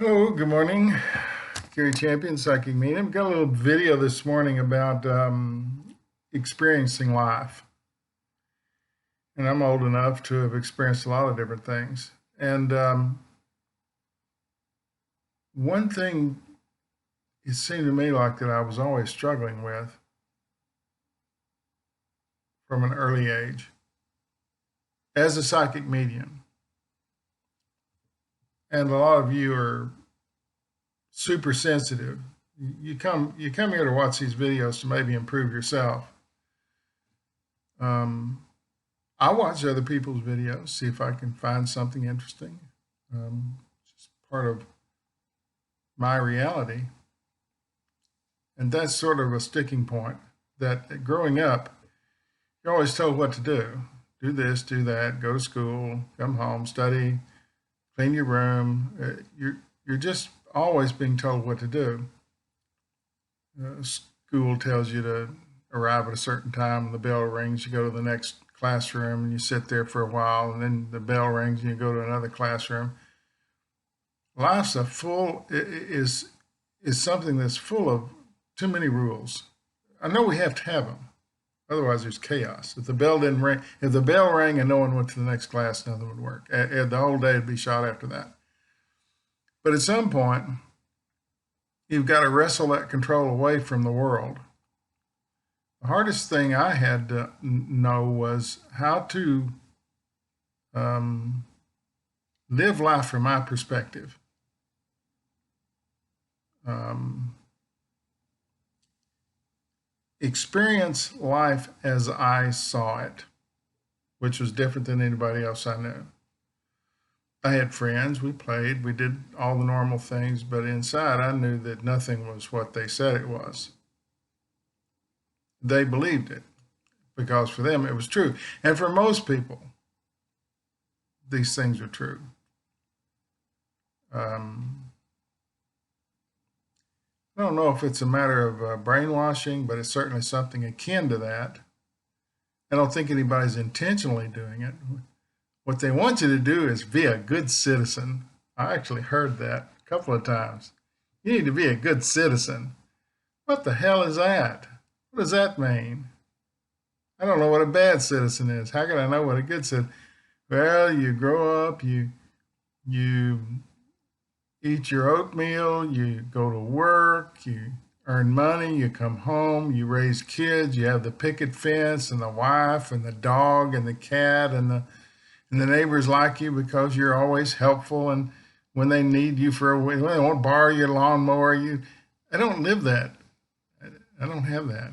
Hello, good morning. Gary Champion, Psychic Medium. Got a little video this morning about experiencing life. And I'm old enough to have experienced a lot of different things. And one thing it seemed to me like that I was always struggling with from an early age as a psychic medium. And a lot of you are super sensitive. You come here to watch these videos to maybe improve yourself. Um, I watch other people's videos, see if I can find something interesting. It's just part of my reality. And that's sort of a sticking point that growing up, you're always told what to do. Do this, do that, go to school, come home, study, clean your room. You're just always being told what to do. School tells you to arrive at a certain time, and the bell rings, you go to the next classroom and you sit there for a while, and then the bell rings and you go to another classroom. Life's a full is something that's full of too many rules. I know we have to have them, otherwise there's chaos. If the bell didn't ring, if the bell rang and no one went to the next class, nothing would work. The whole day would be shot after that. But at some point, you've got to wrestle that control away from the world. The hardest thing I had to know was how to live life from my perspective. Experience life as I saw it, which was different than anybody else I knew. I had friends, we played, we did all the normal things, but inside I knew that nothing was what they said it was. They believed it because for them it was true. And for most people, these things are true. I don't know if it's a matter of brainwashing, but it's certainly something akin to that. I don't think anybody's intentionally doing it. What they want you to do is be a good citizen. I actually heard that a couple of times. You need to be a good citizen. What the hell is that? What does that mean? I don't know what a bad citizen is. How can I know what a good citizen? Well, you grow up, you eat your oatmeal, you go to work, you earn money, you come home, you raise kids, you have the picket fence and the wife and the dog and the cat and the neighbors like you because you're always helpful, and when they need you for when they won't borrow your lawnmower, I don't live that. I don't have that.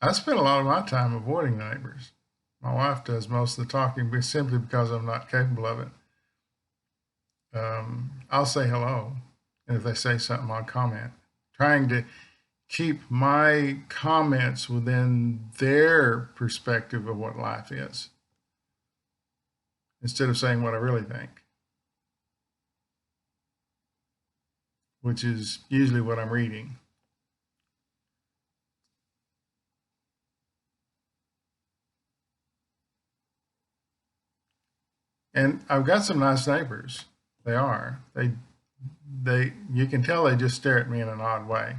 I spend a lot of my time avoiding the neighbors. My wife does most of the talking simply because I'm not capable of it. I'll say hello, and if they say something, I'll comment. Trying to keep my comments within their perspective of what life is, instead of saying what I really think, which is usually what I'm reading. And I've got some nice neighbors. They are. You can tell they just stare at me in an odd way.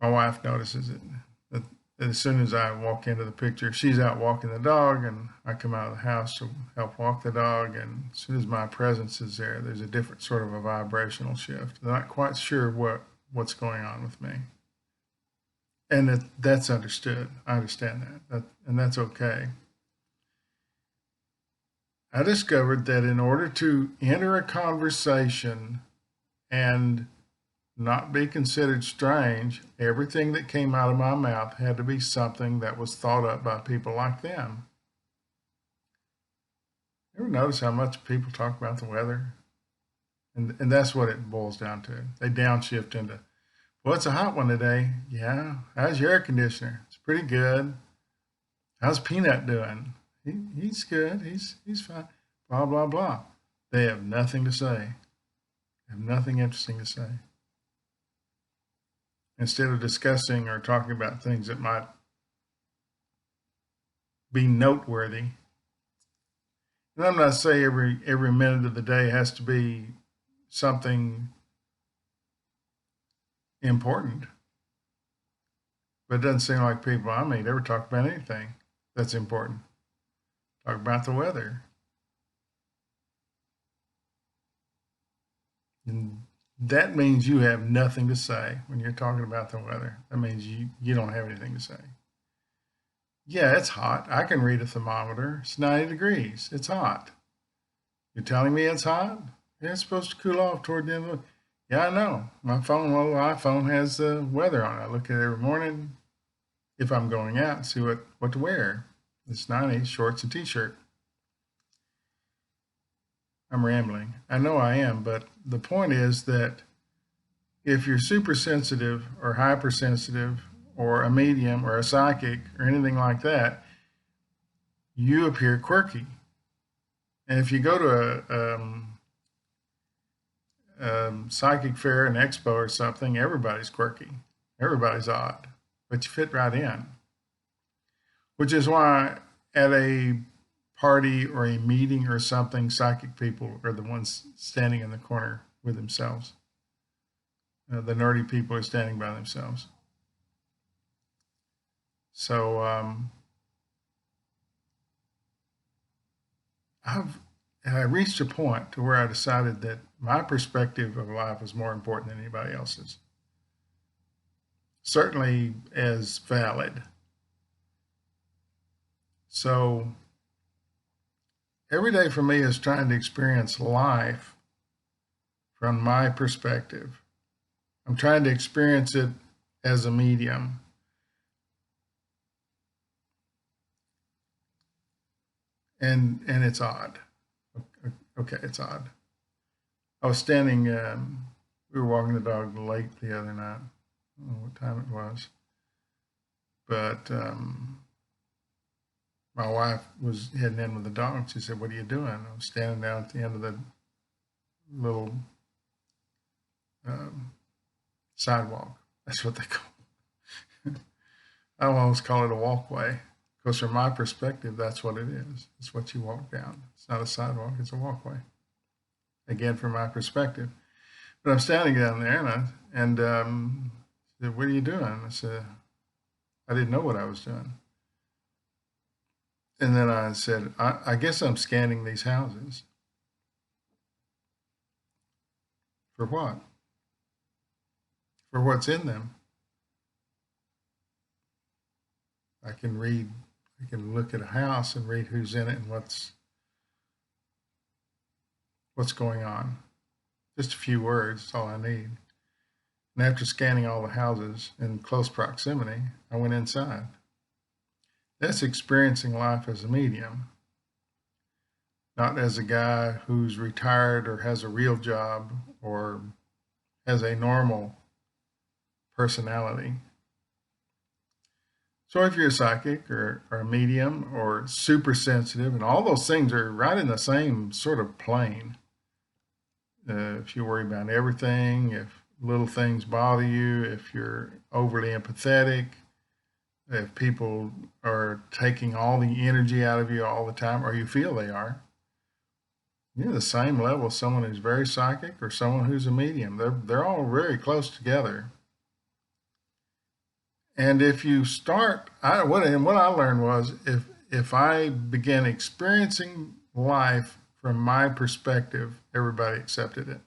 My wife notices it. That as soon as I walk into the picture, she's out walking the dog, and I come out of the house to help walk the dog. And as soon as my presence is there, there's a different sort of a vibrational shift. They're not quite sure what's going on with me, and that's understood. I understand that, and that's okay. I discovered that in order to enter a conversation and not be considered strange, everything that came out of my mouth had to be something that was thought up by people like them. You ever notice how much people talk about the weather? And that's what it boils down to. They downshift into, well, it's a hot one today. Yeah. How's your air conditioner? It's pretty good. How's Peanut doing? He's good. He's fine. Blah, blah, blah. They have nothing to say. They have nothing interesting to say. Instead of discussing or talking about things that might be noteworthy. And I'm not saying every minute of the day has to be something important, but it doesn't seem like people I meet ever talk about anything that's important. Talk about the weather. And that means you have nothing to say when you're talking about the weather. That means you don't have anything to say. Yeah, it's hot. I can read a thermometer. It's 90 degrees. It's hot. You're telling me it's hot? Yeah, it's supposed to cool off toward the end of the. Yeah, I know. My little iPhone has the weather on it. I look at it every morning if I'm going out and see what to wear. It's 90, shorts and t-shirt. I'm rambling. I know I am, but the point is that if you're super sensitive or hypersensitive or a medium or a psychic or anything like that, you appear quirky. And if you go to a psychic fair, an expo or something, everybody's quirky. Everybody's odd, but you fit right in. Which is why at a party or a meeting or something, psychic people are the ones standing in the corner with themselves. The nerdy people are standing by themselves. So I reached a point to where I decided that my perspective of life was more important than anybody else's. Certainly as valid. So every day for me is trying to experience life from my perspective. I'm trying to experience it as a medium. And it's odd. Okay, it's odd. I was standing, we were walking the dog to the lake the other night. I don't know what time it was. But my wife was heading in with the dog. She said, "What are you doing?" I was standing down at the end of the little sidewalk. That's what they call it. I almost call it a walkway because from my perspective, that's what it is. It's what you walk down. It's not a sidewalk, it's a walkway. Again, from my perspective. But I'm standing down there and she said, "What are you doing?" I said, I didn't know what I was doing. And then I said, I guess I'm scanning these houses. For what? For what's in them. I can look at a house and read who's in it and what's going on. Just a few words, that's all I need. And after scanning all the houses in close proximity, I went inside. That's experiencing life as a medium, not as a guy who's retired or has a real job or has a normal personality. So if you're a psychic or a medium or super sensitive, and all those things are right in the same sort of plane. If you worry about everything, if little things bother you, if you're overly empathetic, if people are taking all the energy out of you all the time, or you feel they are, you're the same level as someone who's very psychic or someone who's a medium. They're all very close together. And if you start, what I learned was if I began experiencing life from my perspective, everybody accepted it.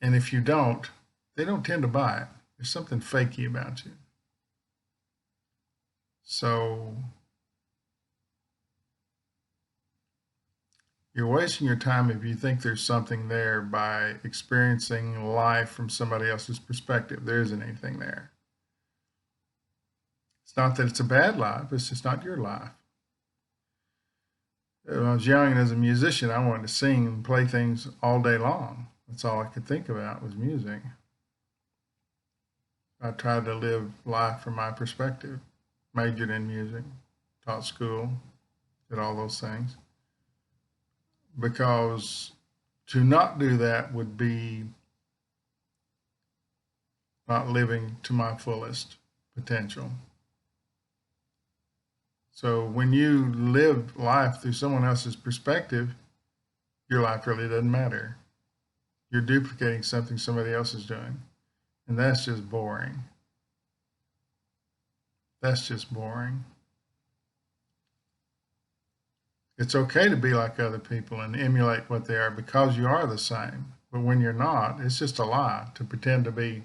And if you don't, they don't tend to buy it. There's something fakey about you. So you're wasting your time if you think there's something there by experiencing life from somebody else's perspective. There isn't anything there. It's not that it's a bad life, it's just not your life. When I was young and as a musician, I wanted to sing and play things all day long. That's all I could think about was music. I tried to live life from my perspective, majored in music, taught school, did all those things. Because to not do that would be not living to my fullest potential. So when you live life through someone else's perspective, your life really doesn't matter. You're duplicating something somebody else is doing. And that's just boring. That's just boring. It's okay to be like other people and emulate what they are because you are the same. But when you're not, it's just a lie to pretend to be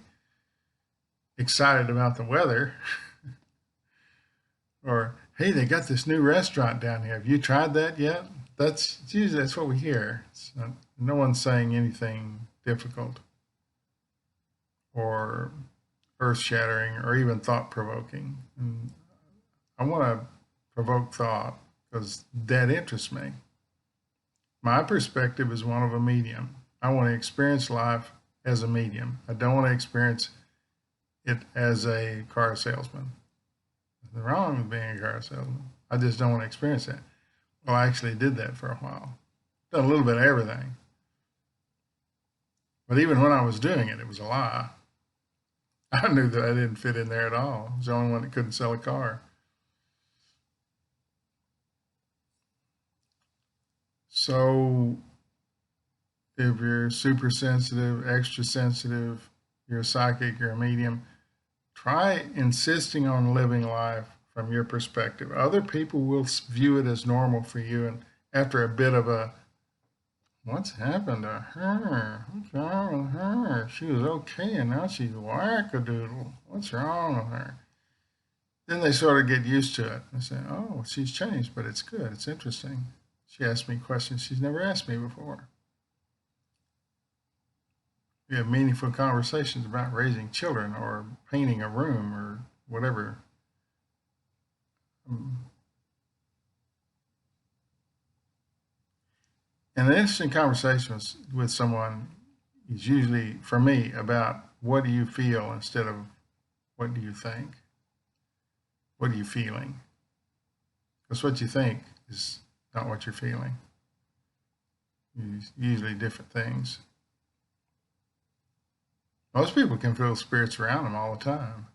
excited about the weather or, hey, they got this new restaurant down here. Have you tried that yet? That's usually that's what we hear. No one's saying anything difficult or earth-shattering or even thought-provoking. And I want to provoke thought because that interests me. My perspective is one of a medium. I want to experience life as a medium. I don't want to experience it as a car salesman. Nothing wrong with being a car salesman. I just don't want to experience that. Well, I actually did that for a while. Done a little bit of everything. But even when I was doing it, it was a lie. I knew that I didn't fit in there at all. I was the only one that couldn't sell a car. So if you're super sensitive, extra sensitive, you're a psychic, you're a medium, try insisting on living life from your perspective. Other people will view it as normal for you, and after a bit of a, what's happened to her? What's wrong with her? She was okay, and now she's wackadoodle. What's wrong with her? Then they sort of get used to it and say, oh, she's changed, but it's good. It's interesting. She asked me questions she's never asked me before. We have meaningful conversations about raising children or painting a room or whatever. And an interesting conversation with someone is usually, for me, about what do you feel instead of what do you think? What are you feeling? Because what you think is not what you're feeling. Usually different things. Most people can feel spirits around them all the time.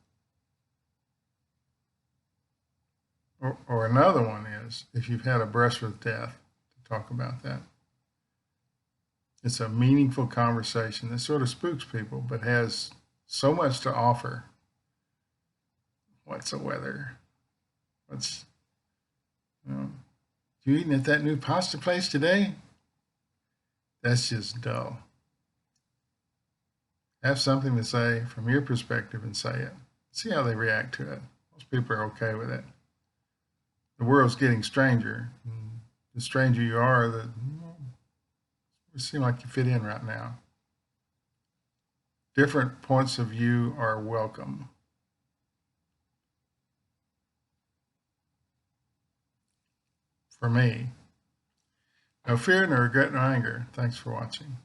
Or another one is if you've had a brush with death, to talk about that. It's a meaningful conversation that sort of spooks people, but has so much to offer. What's the weather? What's, you eating at that new pasta place today? That's just dull. Have something to say from your perspective and say it. See how they react to it. Most people are okay with it. The world's getting stranger. The stranger you are, it seems like you fit in right now. Different points of view are welcome. For me, no fear, no regret, no anger. Thanks for watching.